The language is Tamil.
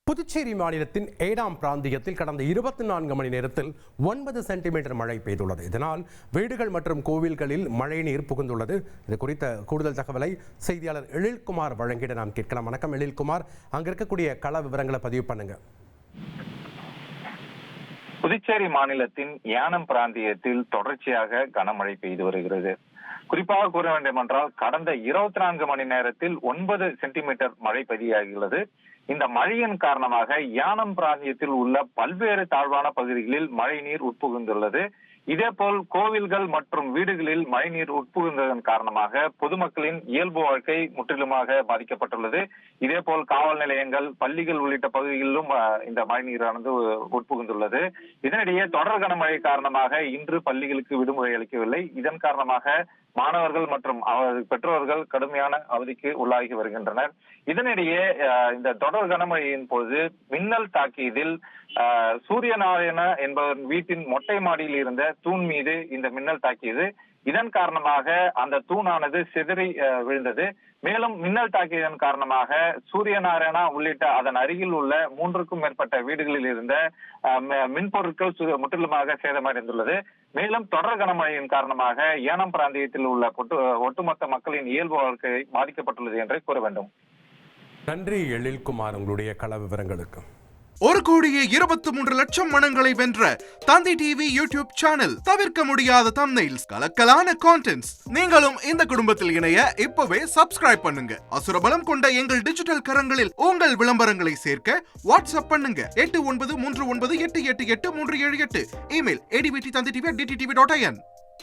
புதுச்சேரி மாநிலத்தின் ஏனாம் பிராந்தியத்தில் கடந்த 24 மணி நேரத்தில் 9 சென்டிமீட்டர் மழை பெய்துள்ளது. இதனால் வீடுகள் மற்றும் கோவில்களில் மழைநீர் புகுந்துள்ளது. இது குறித்த கூடுதல் தகவலை செய்தியாளர் எழில்குமார் வழங்கிட நாம் கேட்கலாம். வணக்கம் எழில்குமார், அங்க இருக்கக்கூடிய கள விவரங்களை பதிவு பண்ணுங்க. புதுச்சேரி மாநிலத்தின் ஏனாம் பிராந்தியத்தில் தொடர்ச்சியாக கனமழை பெய்து வருகிறது. குறிப்பாக கூற வேண்டும் என்றால் கடந்த 24 மணி நேரத்தில் 9 சென்டிமீட்டர் மழை பதிவாகியுள்ளது. இந்த மழையின் காரணமாக ஏனாம் பிராந்தியத்தில் உள்ள பல்வேறு தாழ்வான பகுதிகளில் மழைநீர் உட்புகுந்துள்ளது. இதேபோல் கோவில்கள் மற்றும் வீடுகளில் மழைநீர் உட்புகுந்ததன் காரணமாக பொதுமக்களின் இயல்பு வாழ்க்கை முற்றிலுமாக பாதிக்கப்பட்டுள்ளது. இதேபோல் காவல் நிலையங்கள், பள்ளிகள் உள்ளிட்ட பகுதிகளிலும் இந்த மழைநீரானது உட்புகுந்துள்ளது. இதனிடையே தொடர் கனமழை காரணமாக இன்று பள்ளிகளுக்கு விடுமுறை அளிக்கவில்லை. இதன் காரணமாக மாணவர்கள் மற்றும் அவரது பெற்றோர்கள் கடுமையான அவதிக்கு உள்ளாகி வருகின்றனர். இதனிடையே இந்த தொடர் கனமழையின் போது மின்னல் தாக்கியதில் சூரியநாராயண என்பவர் வீட்டின் மொட்டை மாடியில் இருந்த தூண் மீது இந்த மின்னல் தாக்கியது. இதன் காரணமாக அந்த தூணானது சிதறி விழுந்தது. மேலும் மின்னல் தாக்கியதன் காரணமாக சூரியநாராயணா உள்ளிட்ட அதன் அருகில் உள்ள 3க்கும் மேற்பட்ட வீடுகளில் இருந்த மின்பொருட்கள் முற்றிலுமாக சேதமடைந்துள்ளது. மேலும் தொடர் கனமழையின் காரணமாக ஏனாம் பிராந்தியத்தில் உள்ள ஒட்டுமொத்த மக்களின் இயல்பு வாழ்க்கை பாதிக்கப்பட்டுள்ளது என்று கூற வேண்டும். நன்றி எழில்குமார், உங்களுடைய கள விவரங்களுக்கு. 1,23,00,000 மனங்களை வென்ற தந்தி டிவி யூடியூப் சேனல். தவிர்க்க முடியாத தம்ப்நெயில்ஸ், கலக்கலான கான்டென்ட்ஸ். நீங்களும் இந்த குடும்பத்தில் இணைய இப்பவே சப்ஸ்கிரைப் பண்ணுங்க. அசுரபலம் கொண்ட எங்கள் டிஜிட்டல் கரங்களில் உங்கள் விளம்பரங்களை சேர்க்க வாட்ஸ்அப் பண்ணுங்க. 8939888838. Email advtthanditv@dttv.in.